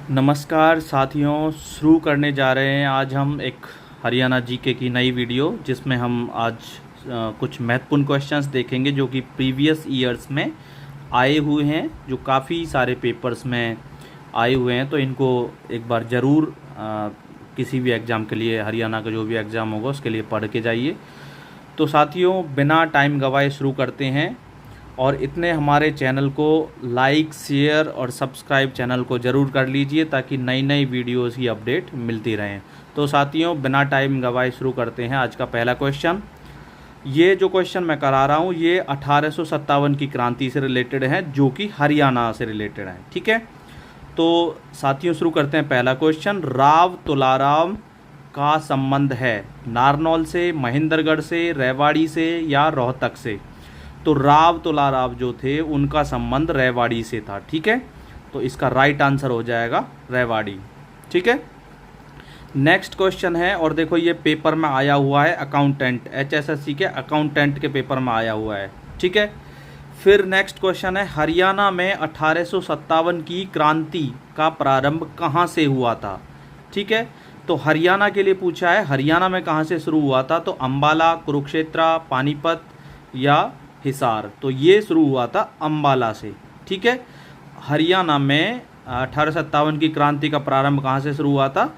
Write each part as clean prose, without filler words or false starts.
नमस्कार साथियों, शुरू करने जा रहे हैं आज हम एक हरियाणा जीके की नई वीडियो, जिसमें हम आज कुछ महत्वपूर्ण क्वेश्चंस देखेंगे जो कि प्रीवियस ईयर्स में आए हुए हैं, जो काफ़ी सारे पेपर्स में आए हुए हैं। तो इनको एक बार ज़रूर किसी भी एग्ज़ाम के लिए, हरियाणा का जो भी एग्ज़ाम होगा उसके लिए पढ़ के जाइए। तो साथियों, बिना टाइम गवाए शुरू करते हैं, और इतने हमारे चैनल को लाइक, शेयर और सब्सक्राइब चैनल को ज़रूर कर लीजिए ताकि नई नई वीडियोज़ की अपडेट मिलती रहें। तो साथियों, बिना टाइम गवाए शुरू करते हैं आज का पहला क्वेश्चन। ये जो क्वेश्चन मैं करा रहा हूँ ये 1857 की क्रांति से रिलेटेड है, जो कि हरियाणा से रिलेटेड है। ठीक है, तो साथियों शुरू करते हैं पहला क्वेश्चन। राव तुलाराम का संबंध है नारनौल से, महेंद्रगढ़ से, रेवाड़ी से या रोहतक से? तो राव तुलाराव जो थे उनका संबंध रेवाड़ी से था। ठीक है, तो इसका राइट आंसर हो जाएगा रेवाड़ी। ठीक है, नेक्स्ट क्वेश्चन है, और देखो ये पेपर में आया हुआ है, अकाउंटेंट, एचएसएससी के अकाउंटेंट के पेपर में आया हुआ है। ठीक है, फिर नेक्स्ट क्वेश्चन है, हरियाणा में 1857 की क्रांति का प्रारंभ कहाँ से हुआ था? ठीक है, तो हरियाणा के लिए पूछा है, हरियाणा में कहाँ से शुरू हुआ था? तो अंबाला, कुरुक्षेत्र, पानीपत या हिसार? तो ये शुरू हुआ था अंबाला से। ठीक है, हरियाणा में 1857 की क्रांति का प्रारंभ कहाँ से शुरू हुआ था?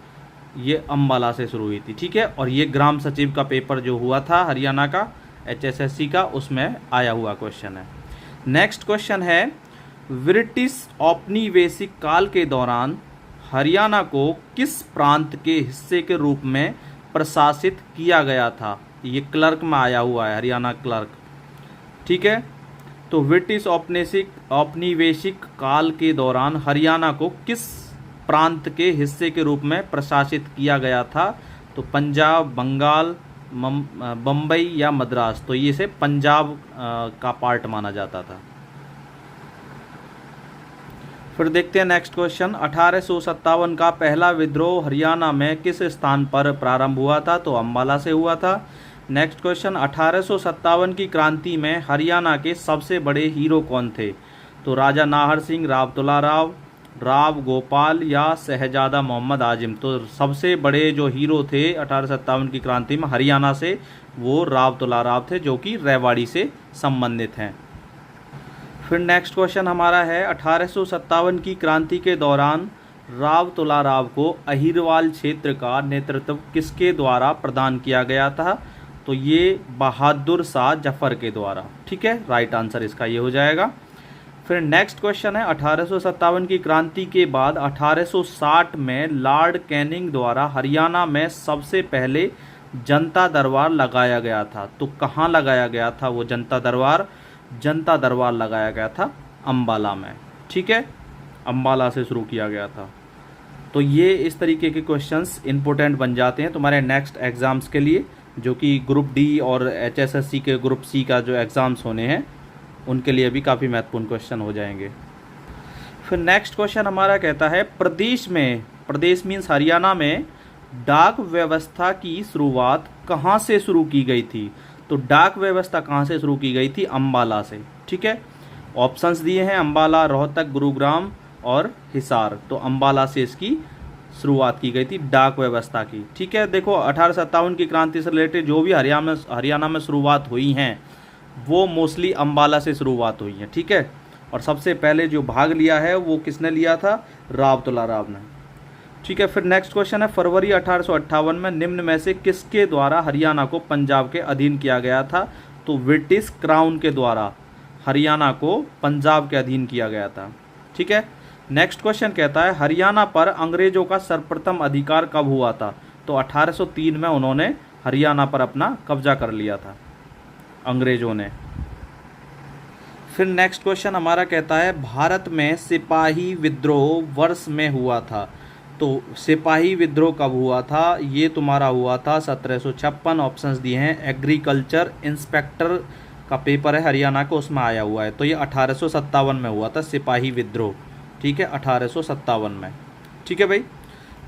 ये अंबाला से शुरू हुई थी। ठीक है, और ये ग्राम सचिव का पेपर जो हुआ था हरियाणा का, एचएसएससी का, उसमें आया हुआ क्वेश्चन है। नेक्स्ट क्वेश्चन है, ब्रिटिश औपनिवेशिक काल के दौरान हरियाणा को किस प्रांत के हिस्से के रूप में प्रशासित किया गया था? ये क्लर्क में आया हुआ है, हरियाणा क्लर्क। ठीक है, तो ब्रिटिश औपनिवेशिक काल के दौरान हरियाणा को किस प्रांत के हिस्से के रूप में प्रशासित किया गया था? तो पंजाब, बंगाल, बम्बई या मद्रास? तो ये से पंजाब का पार्ट माना जाता था। फिर देखते हैं नेक्स्ट क्वेश्चन, 1857 का पहला विद्रोह हरियाणा में किस स्थान पर प्रारंभ हुआ था? तो अंबाला से हुआ था। नेक्स्ट क्वेश्चन, 1857 की क्रांति में हरियाणा के सबसे बड़े हीरो कौन थे? तो राजा नाहर सिंह, राव तुलाराव, राव गोपाल या शहजादा मोहम्मद आजिम? तो सबसे बड़े जो हीरो थे 1857 की क्रांति में हरियाणा से, वो राव तुलाराव थे, जो कि रेवाड़ी से संबंधित हैं। फिर नेक्स्ट क्वेश्चन हमारा है, 1857 की क्रांति के दौरान राव तुलाराव को अहिरवाल क्षेत्र का नेतृत्व किसके द्वारा प्रदान किया गया था? तो ये बहादुर शाह जफर के द्वारा। ठीक है, राइट आंसर इसका ये हो जाएगा। फिर नेक्स्ट क्वेश्चन है, 1857 की क्रांति के बाद 1860 में लॉर्ड कैनिंग द्वारा हरियाणा में सबसे पहले जनता दरबार लगाया गया था। तो कहाँ लगाया गया था वो जनता दरबार? जनता दरबार लगाया गया था अंबाला में। ठीक है, अंबाला से शुरू किया गया था। तो ये इस तरीके के क्वेश्चंस इंपॉर्टेंट बन जाते हैं तुम्हारे नेक्स्ट एग्ज़ाम्स के लिए, जो कि ग्रुप डी और एचएसएससी के ग्रुप सी का जो एग्ज़ाम्स होने हैं उनके लिए भी काफ़ी महत्वपूर्ण क्वेश्चन हो जाएंगे। फिर नेक्स्ट क्वेश्चन हमारा कहता है, प्रदेश मीन्स हरियाणा में डाक व्यवस्था की शुरुआत कहाँ से शुरू की गई थी? तो डाक व्यवस्था कहाँ से शुरू की गई थी? अंबाला से। ठीक है, ऑप्शंस दिए हैं, अंबाला, रोहतक, गुरुग्राम और हिसार। तो अंबाला से इसकी शुरुआत की गई थी डाक व्यवस्था की। ठीक है, देखो 1857 की क्रांति से रिलेटेड जो भी हरियाणा में शुरुआत हुई हैं वो मोस्टली अंबाला से शुरुआत हुई हैं। ठीक है, और सबसे पहले जो भाग लिया है वो किसने लिया था? राव तुलाराव ने। ठीक है, फिर नेक्स्ट क्वेश्चन है, फरवरी 1858 में निम्न में से किसके द्वारा हरियाणा को पंजाब के अधीन किया गया था? तो ब्रिटिश क्राउन के द्वारा हरियाणा को पंजाब के अधीन किया गया था। ठीक है, नेक्स्ट क्वेश्चन कहता है, हरियाणा पर अंग्रेजों का सर्वप्रथम अधिकार कब हुआ था? तो 1803 में उन्होंने हरियाणा पर अपना कब्जा कर लिया था अंग्रेजों ने। फिर नेक्स्ट क्वेश्चन हमारा कहता है, भारत में सिपाही विद्रोह वर्ष में हुआ था। तो सिपाही विद्रोह कब हुआ था? ये तुम्हारा हुआ था 1756। ऑप्शंस दिए हैं, एग्रीकल्चर इंस्पेक्टर का पेपर है हरियाणा का, उसमें आया हुआ है। तो ये 1857 में हुआ था सिपाही विद्रोह। ठीक है, 1857 में। ठीक है भाई,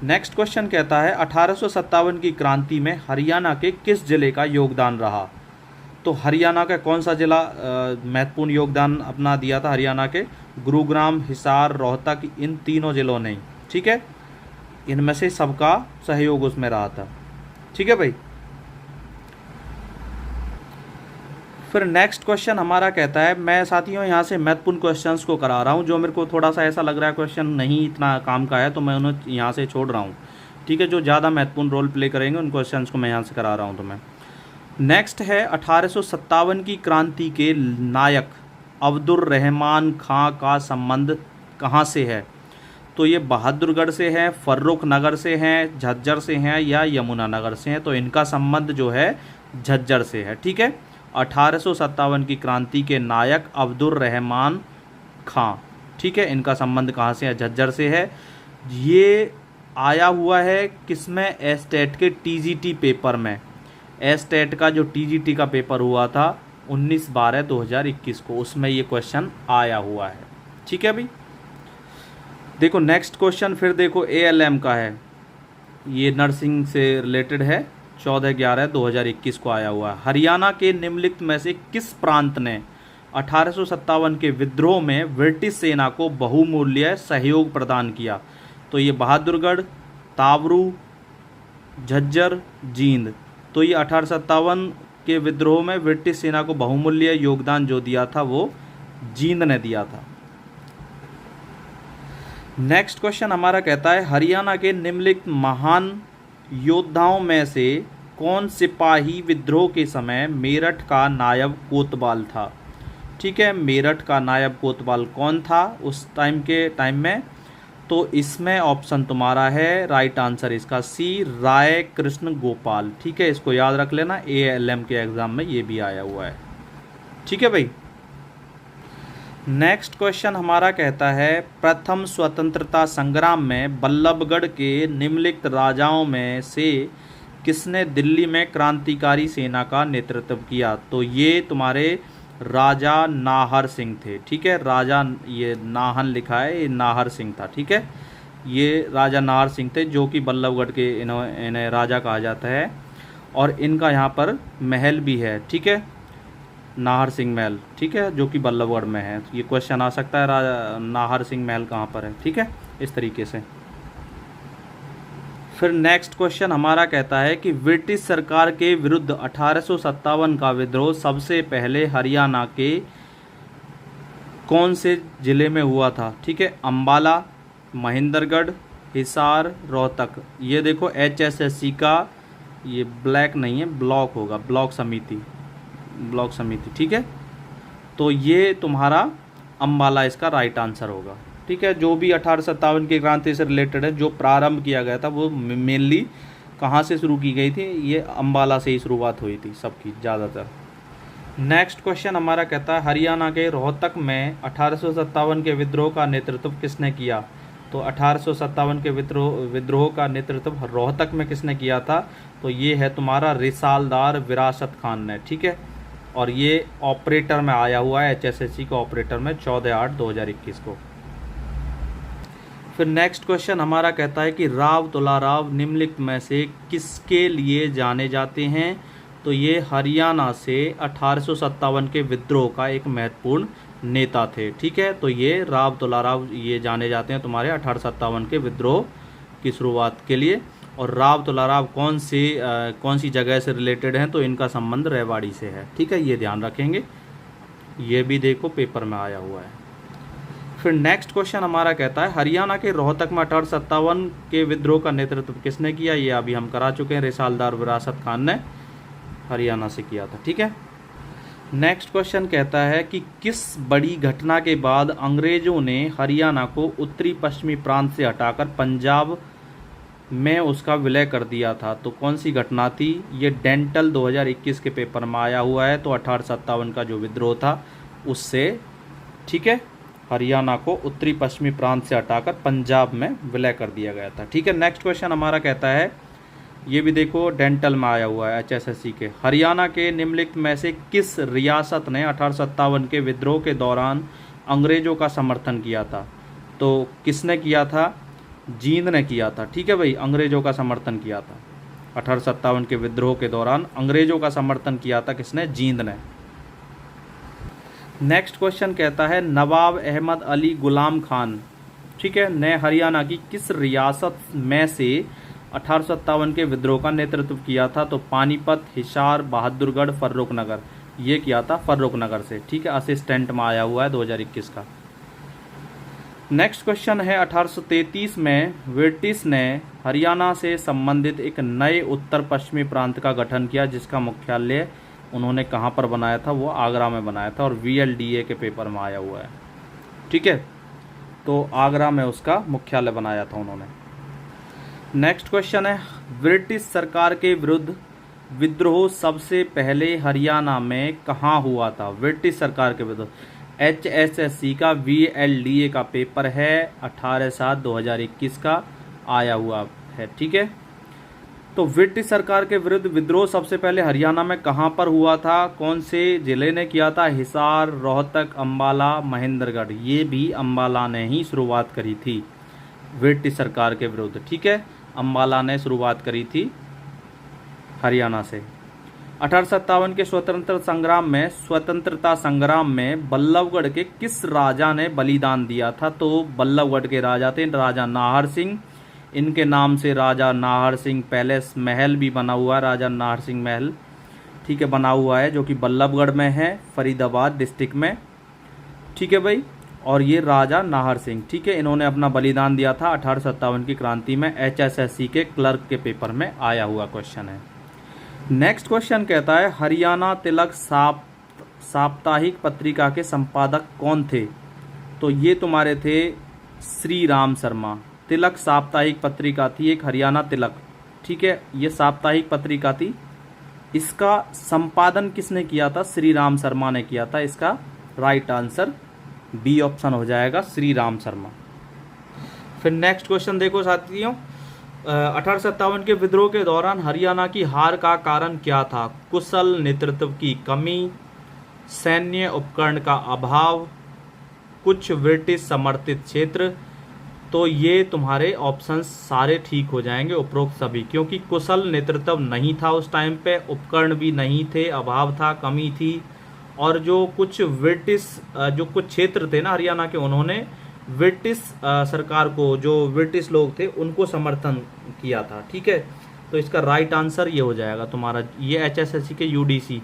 नेक्स्ट क्वेश्चन कहता है, 1857 की क्रांति में हरियाणा के किस जिले का योगदान रहा? तो हरियाणा का कौन सा जिला महत्वपूर्ण योगदान अपना दिया था हरियाणा के? गुरुग्राम, हिसार, रोहतक, इन तीनों जिलों ने। ठीक है, इनमें से सबका सहयोग उसमें रहा था। ठीक है भाई। फिर नेक्स्ट क्वेश्चन हमारा कहता है, मैं साथियों यहाँ से महत्वपूर्ण क्वेश्चंस को करा रहा हूँ, जो मेरे को थोड़ा सा ऐसा लग रहा है क्वेश्चन नहीं इतना काम का है तो मैं उन्हें यहाँ से छोड़ रहा हूँ। ठीक है, जो ज़्यादा महत्वपूर्ण रोल प्ले करेंगे उन क्वेश्चंस को मैं यहाँ से करा रहा हूँ। तो मैं नेक्स्ट है 1857 की क्रांति के नायक अब्दुल रहमान खां का संबंध कहाँ से है? तो ये बहादुरगढ़ से है, फर्रुख नगर से हैं, झज्जर से हैं या यमुना नगर से हैं? तो इनका संबंध जो है झज्जर से है। ठीक है, 1857 की क्रांति के नायक अब्दुल रहमान खां, ठीक है, इनका संबंध कहाँ से है? झज्जर से है। ये आया हुआ है किसमें? एस्टेट के टीजीटी पेपर में। एस्टेट का जो टीजीटी का पेपर हुआ था 19/12/2021 को, उसमें ये क्वेश्चन आया हुआ है। ठीक है भाई। देखो नेक्स्ट क्वेश्चन फिर देखो एएलएम का है, ये नर्सिंग से रिलेटेड है, 14/11/2021 को आया हुआ है। हरियाणा के निम्नलिखित में से किस प्रांत ने 1857 के विद्रोह में ब्रिटिश सेना को बहुमूल्य सहयोग प्रदान किया? तो ये बहादुरगढ़, तावरू, झज्जर, जींद। तो ये 1857 के विद्रोह में ब्रिटिश सेना को बहुमूल्य योगदान जो दिया था वो जींद ने दिया था। नेक्स्ट क्वेश्चन हमारा कहता है, हरियाणा के निम्नलिखित महान योद्धाओं में से कौन सिपाही विद्रोह के समय मेरठ का नायब कोतवाल था? ठीक है, मेरठ का नायब कोतवाल कौन था उस टाइम में? तो इसमें ऑप्शन तुम्हारा है राइट आंसर इसका सी, राय कृष्ण गोपाल। ठीक है, इसको याद रख लेना, एएलएम के एग्जाम में ये भी आया हुआ है। ठीक है भाई। नेक्स्ट क्वेश्चन हमारा कहता है, प्रथम स्वतंत्रता संग्राम में बल्लभगढ़ के निम्नलिखित राजाओं में से किसने दिल्ली में क्रांतिकारी सेना का नेतृत्व किया? तो ये तुम्हारे राजा नाहर सिंह थे। ठीक है, राजा, ये नाहन लिखा है, ये नाहर सिंह था। ठीक है, ये राजा नाहर सिंह थे जो कि बल्लभगढ़ के इन्हें राजा कहा जाता है, और इनका यहाँ पर महल भी है। ठीक है, नाहर सिंह महल, ठीक है, जो कि बल्लभगढ़ में है। ये क्वेश्चन आ सकता है राजा नाहर सिंह महल कहाँ पर है। ठीक है, इस तरीके से। फिर नेक्स्ट क्वेश्चन हमारा कहता है कि ब्रिटिश सरकार के विरुद्ध 1857 का विद्रोह सबसे पहले हरियाणा के कौन से ज़िले में हुआ था? ठीक है, अंबाला, महेंद्रगढ़, हिसार, रोहतक। ये देखो HSSC का, ये ब्लैक नहीं है, ब्लॉक होगा, ब्लॉक समिति। ठीक है, तो ये तुम्हारा अंबाला इसका राइट आंसर होगा। ठीक है, जो भी 1857 की क्रांति से रिलेटेड है, जो प्रारंभ किया गया था वो मेनली कहाँ से शुरू की गई थी? ये अंबाला से ही शुरुआत हुई थी सबकी ज़्यादातर। नेक्स्ट क्वेश्चन हमारा कहता है, हरियाणा के रोहतक में 1857 के विद्रोह का नेतृत्व किसने किया? तो 1857 के विद्रोह का नेतृत्व रोहतक में किसने किया था? तो ये है तुम्हारा रिसालदार विरासत खान ने। ठीक है, और ये ऑपरेटर में आया हुआ है, HSSC का ऑपरेटर में 14/8/2021 को। फिर नेक्स्ट क्वेश्चन हमारा कहता है कि राव तुलाराव निम्नलिखित में से किसके लिए जाने जाते हैं? तो ये हरियाणा से 1857 के विद्रोह का एक महत्वपूर्ण नेता थे। ठीक है, तो ये राव तुलाराव ये जाने जाते हैं तुम्हारे 1857 के विद्रोह की शुरुआत के लिए। और राव तुलाराव कौन सी जगह से रिलेटेड हैं? तो इनका संबंध रेवाड़ी से है। ठीक है, ये ध्यान रखेंगे, ये भी देखो पेपर में आया हुआ है। फिर नेक्स्ट क्वेश्चन हमारा कहता है, हरियाणा के रोहतक में 1857 के विद्रोह का नेतृत्व किसने किया? ये अभी हम करा चुके हैं, रिसालदार विरासत खान ने हरियाणा से किया था। ठीक है, नेक्स्ट क्वेश्चन कहता है कि किस बड़ी घटना के बाद अंग्रेजों ने हरियाणा को उत्तरी पश्चिमी प्रांत से हटाकर पंजाब में उसका विलय कर दिया था? तो कौन सी घटना थी? ये डेंटल 2021 के पेपर में आया हुआ है। तो 1857 का जो विद्रोह था उससे, ठीक है, हरियाणा को उत्तरी पश्चिमी प्रांत से हटाकर पंजाब में विलय कर दिया गया था। ठीक है, नेक्स्ट क्वेश्चन हमारा कहता है, ये भी देखो डेंटल में आया हुआ है HSSC के, हरियाणा के निम्नलिखित में से किस रियासत ने 1857 के विद्रोह के दौरान अंग्रेजों का समर्थन किया था? तो किसने किया था? जींद ने किया था। ठीक है भाई, अंग्रेजों का समर्थन किया था 1857 के विद्रोह के दौरान, अंग्रेजों का समर्थन किया था किसने? जींद ने। नेक्स्ट क्वेश्चन कहता है, नवाब अहमद अली गुलाम खान ठीक है। ने हरियाणा की किस रियासत में से 1857 के विद्रोह का नेतृत्व किया था? तो पानीपत, हिसार, बहादुरगढ़, फर्रुखनगर। ये किया था फर्रुखनगर से, ठीक है। असिस्टेंट में आया हुआ है 2021 का। नेक्स्ट क्वेश्चन है 1833 में ब्रिटिश ने हरियाणा से संबंधित एक नए उत्तर पश्चिमी प्रांत का गठन किया, जिसका मुख्यालय उन्होंने कहाँ पर बनाया था? वो आगरा में बनाया था, और VLDA के पेपर में आया हुआ है, ठीक है। तो आगरा में उसका मुख्यालय बनाया था उन्होंने। नेक्स्ट क्वेश्चन है ब्रिटिश सरकार के विरुद्ध विद्रोह सबसे पहले हरियाणा में कहाँ हुआ था? ब्रिटिश सरकार के विरुद्ध HSSC का VLDA का पेपर है, 18/7/2021 का आया हुआ है, ठीक है। तो ब्रिटिश सरकार के विरुद्ध विद्रोह सबसे पहले हरियाणा में कहाँ पर हुआ था? कौन से जिले ने किया था? हिसार, रोहतक, अंबाला, महेंद्रगढ़। ये भी अंबाला ने ही शुरुआत करी थी ब्रिटिश सरकार के विरुद्ध, ठीक है। अंबाला ने शुरुआत करी थी हरियाणा से। 1857 के स्वतंत्रता संग्राम में बल्लभगढ़ के किस राजा ने बलिदान दिया था? तो बल्लभगढ़ के राजा थे राजा नाहर सिंह। इनके नाम से राजा नाहर सिंह पैलेस महल भी बना हुआ है, राजा नाहर सिंह महल, ठीक है, बना हुआ है, जो कि बल्लभगढ़ में है, फरीदाबाद डिस्ट्रिक्ट में, ठीक है भाई। और ये राजा नाहर सिंह, ठीक है, इन्होंने अपना बलिदान दिया था 1857 की क्रांति में। HSSC के क्लर्क के पेपर में आया हुआ क्वेश्चन है। नेक्स्ट क्वेश्चन कहता है हरियाणा तिलक साप्ताहिक पत्रिका के संपादक कौन थे? तो ये तुम्हारे थे श्री राम शर्मा। तिलक साप्ताहिक पत्रिका थी एक, हरियाणा तिलक, ठीक है, ये साप्ताहिक पत्रिका थी। इसका संपादन किसने किया था? श्री राम शर्मा ने किया था। इसका राइट आंसर बी ऑप्शन हो जाएगा, श्री राम शर्मा। फिर नेक्स्ट क्वेश्चन देखो साथियों, 1857 के विद्रोह के दौरान हरियाणा की हार का कारण क्या था? कुशल नेतृत्व की कमी, सैन्य उपकरण का अभाव, कुछ ब्रिटिश समर्थित क्षेत्र। तो ये तुम्हारे ऑप्शंस सारे ठीक हो जाएंगे उपरोक्त सभी, क्योंकि कुशल नेतृत्व नहीं था उस टाइम पे, उपकरण भी नहीं थे, अभाव था, कमी थी, और जो कुछ ब्रिटिश जो कुछ क्षेत्र थे ना हरियाणा के, उन्होंने ब्रिटिश सरकार को, जो ब्रिटिश लोग थे उनको समर्थन किया था, ठीक है। तो इसका राइट आंसर ये हो जाएगा तुम्हारा, ये HSSC के UDC,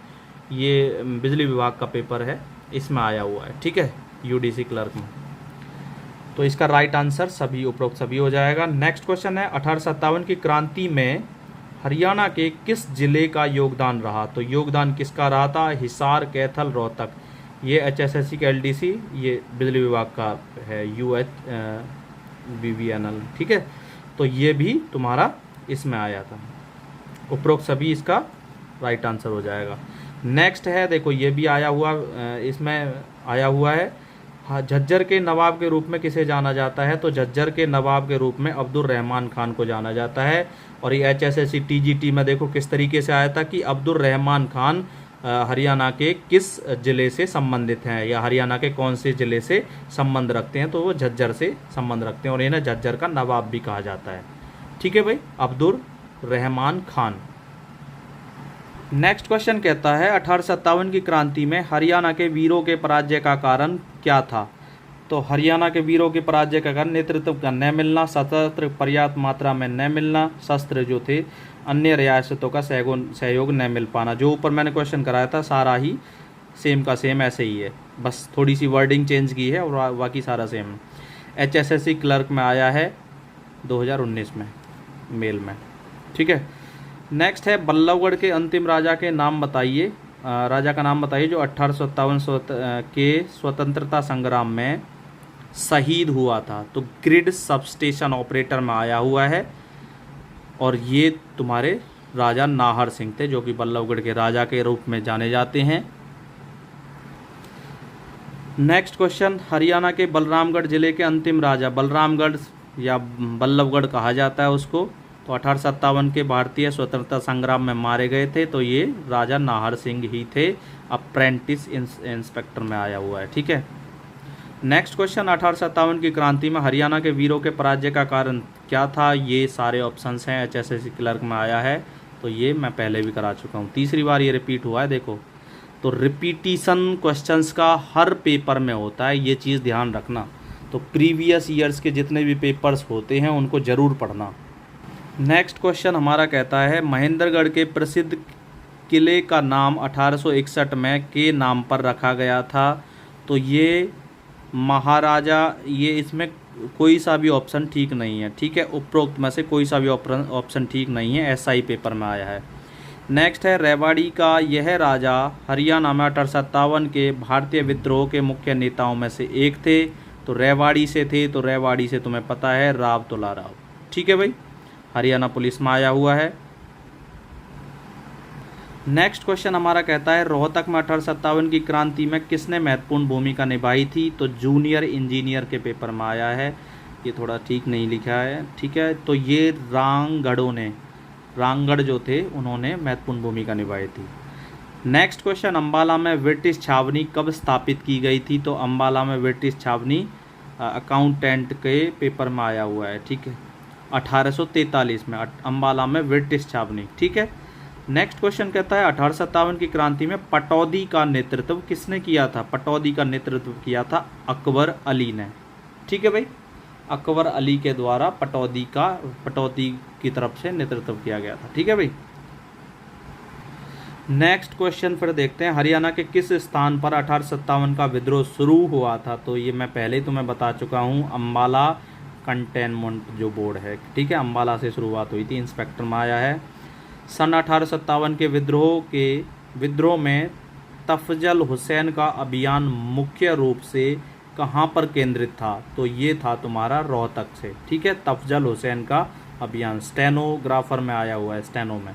ये बिजली विभाग का पेपर है, इसमें आया हुआ है, ठीक है, UDC क्लर्क में। तो इसका राइट आंसर सभी उपरोक्त सभी हो जाएगा। नेक्स्ट क्वेश्चन है 1857 की क्रांति में हरियाणा के किस जिले का योगदान रहा? तो योगदान किसका रहा था? हिसार, कैथल, रोहतक। ये HSSC का LDC, ये बिजली विभाग का है UHBVNL, ठीक है। तो ये भी तुम्हारा इसमें आया था, उपरोक्त सभी इसका राइट आंसर हो जाएगा। नेक्स्ट है देखो, ये भी आया हुआ, इसमें आया हुआ है, हाँ, झज्जर के नवाब के रूप में किसे जाना जाता है? तो झज्जर के नवाब के रूप में अब्दुल रहमान खान को जाना जाता है। और ये HSSC TGT में देखो किस तरीके से आया था कि अब्दुल रहमान खान हरियाणा के किस ज़िले से संबंधित हैं, या हरियाणा के कौन से ज़िले से संबंध रखते हैं? तो वो झज्जर से संबंध रखते हैं, और इन्हें झज्जर का नवाब भी कहा जाता है, ठीक है भाई, अब्दुल रहमान खान। नेक्स्ट क्वेश्चन कहता है 1857 की क्रांति में हरियाणा के वीरों के पराजय का कारण क्या था? तो हरियाणा के वीरों के पराजय का कारण नेतृत्व का न मिलना, शस्त्र पर्याप्त मात्रा में न मिलना, शस्त्र जो थे अन्य रियासतों का सहयोग न मिल पाना। जो ऊपर मैंने क्वेश्चन कराया था सारा ही सेम का सेम ऐसे ही है, बस थोड़ी सी वर्डिंग चेंज की है और बाकी सारा सेम। HSSC क्लर्क में आया है 2019 में, मेल में, ठीक है। नेक्स्ट है बल्लभगढ़ के अंतिम राजा के नाम बताइए, राजा का नाम बताइए जो 1857 के स्वतंत्रता संग्राम में शहीद हुआ था। तो ग्रिड सबस्टेशन ऑपरेटर में आया हुआ है, और ये तुम्हारे राजा नाहर सिंह थे, जो कि बल्लभगढ़ के राजा के रूप में जाने जाते हैं। नेक्स्ट क्वेश्चन, हरियाणा के बलरामगढ़ जिले के अंतिम राजा, बलरामगढ़ या बल्लभगढ़ कहा जाता है उसको, तो 1857 के भारतीय स्वतंत्रता संग्राम में मारे गए थे। तो ये राजा नाहर सिंह ही थे, अप्रेंटिस इंस्पेक्टर में आया हुआ है, ठीक है। नेक्स्ट क्वेश्चन, 1857 की क्रांति में हरियाणा के वीरों के पराजय का कारण क्या था? ये सारे ऑप्शंस हैं, HSSC क्लर्क में आया है, तो ये मैं पहले भी करा चुका हूँ, तीसरी बार ये रिपीट हुआ है देखो। तो रिपीटिशन क्वेश्चंस का हर पेपर में होता है, ये चीज़ ध्यान रखना। तो प्रीवियस ईयर्स के जितने भी पेपर्स होते हैं उनको ज़रूर पढ़ना। नेक्स्ट क्वेश्चन हमारा कहता है महेंद्रगढ़ के प्रसिद्ध किले का नाम 1861 में के नाम पर रखा गया था। तो ये महाराजा, ये इसमें कोई सा भी ऑप्शन ठीक नहीं है, ठीक है, उपरोक्त में से कोई सा भी ऑप्शन ठीक नहीं है, ऐसा ही पेपर में आया है। नेक्स्ट है रेवाड़ी का यह राजा हरियाणा में 1857 के भारतीय विद्रोह के मुख्य नेताओं में से एक थे। तो रेवाड़ी से थे, तो रेवाड़ी से तुम्हें पता है राव तुलाराव, ठीक है भाई, हरियाणा पुलिस में आया हुआ है। नेक्स्ट क्वेश्चन हमारा कहता है रोहतक में 1857 की क्रांति में किसने महत्वपूर्ण भूमिका निभाई थी। तो जूनियर इंजीनियर के पेपर में आया है, ये थोड़ा ठीक नहीं लिखा है, ठीक है। तो ये रांगढ़ जो थे उन्होंने महत्वपूर्ण भूमिका निभाई थी। नेक्स्ट क्वेश्चन अम्बाला में ब्रिटिश छावनी कब स्थापित की गई थी। तो अम्बाला में ब्रिटिश छावनी अकाउंटेंट के पेपर में आया हुआ है, ठीक है, 1843 में अम्बाला में ब्रिटिश छावनी, ठीक है। नेक्स्ट क्वेश्चन कहता है 1857 की क्रांति में पटौदी का नेतृत्व किसने किया था। पटौदी का नेतृत्व किया था अकबर अली ने, ठीक है भाई, अकबर अली के द्वारा पटौदी की तरफ से नेतृत्व किया गया था, ठीक है भाई। नेक्स्ट क्वेश्चन फिर देखते हैं हरियाणा के किस स्थान पर 1857 का विद्रोह शुरू हुआ था। तो ये मैं पहले ही तुम्हें बता चुका हूँ, अम्बाला कंटेनमेंट जो बोर्ड है, ठीक है, अम्बाला से शुरुआत हुई थी, इंस्पेक्टर में आया है। सन 1857 के विद्रोह में तफजल हुसैन का अभियान मुख्य रूप से कहाँ पर केंद्रित था। तो ये था तुम्हारा रोहतक से, ठीक है, तफजल हुसैन का अभियान, स्टेनोग्राफर में आया हुआ है, स्टेनो में।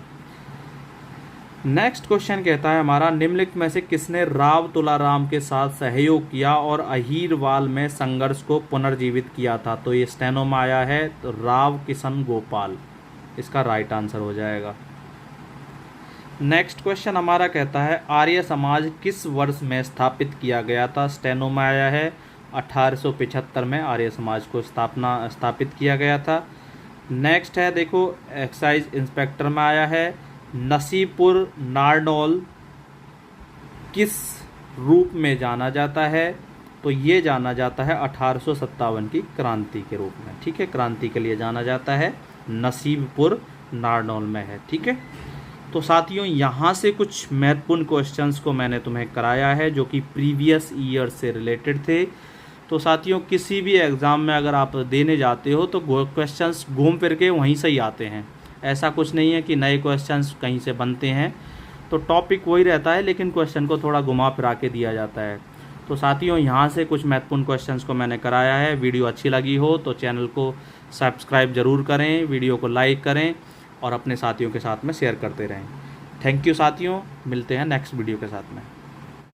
नेक्स्ट क्वेश्चन कहता है हमारा निम्नलिखित में से किसने राव तुलाराम के साथ सहयोग किया और अहीरवाल में संघर्ष को पुनर्जीवित किया था। तो ये स्टेनो में आया है, तो राव किशन गोपाल इसका राइट आंसर हो जाएगा। नेक्स्ट क्वेश्चन हमारा कहता है आर्य समाज किस वर्ष में स्थापित किया गया था। स्टेनो में आया है 1875 में आर्य समाज को स्थापित किया गया था। नेक्स्ट है देखो एक्साइज इंस्पेक्टर में आया है नसीबपुर नारनौल किस रूप में जाना जाता है। तो ये जाना जाता है 1857 की क्रांति के रूप में, ठीक है, क्रांति के लिए जाना जाता है, नसीबपुर नारनौल में है, ठीक है। तो साथियों यहाँ से कुछ महत्वपूर्ण क्वेश्चंस को मैंने तुम्हें कराया है जो कि प्रीवियस ईयर से रिलेटेड थे। तो साथियों किसी भी एग्ज़ाम में अगर आप देने जाते हो तो क्वेश्चंस घूम फिर के वहीं से ही आते हैं, ऐसा कुछ नहीं है कि नए क्वेश्चंस कहीं से बनते हैं। तो टॉपिक वही रहता है लेकिन क्वेश्चन को थोड़ा घुमा फिरा के दिया जाता है। तो साथियों यहाँ से कुछ महत्वपूर्ण क्वेश्चंस को मैंने कराया है। वीडियो अच्छी लगी हो तो चैनल को सब्सक्राइब ज़रूर करें, वीडियो को लाइक करें और अपने साथियों के साथ में शेयर करते रहें। थैंक यू साथियों, मिलते हैं नेक्स्ट वीडियो के साथ में।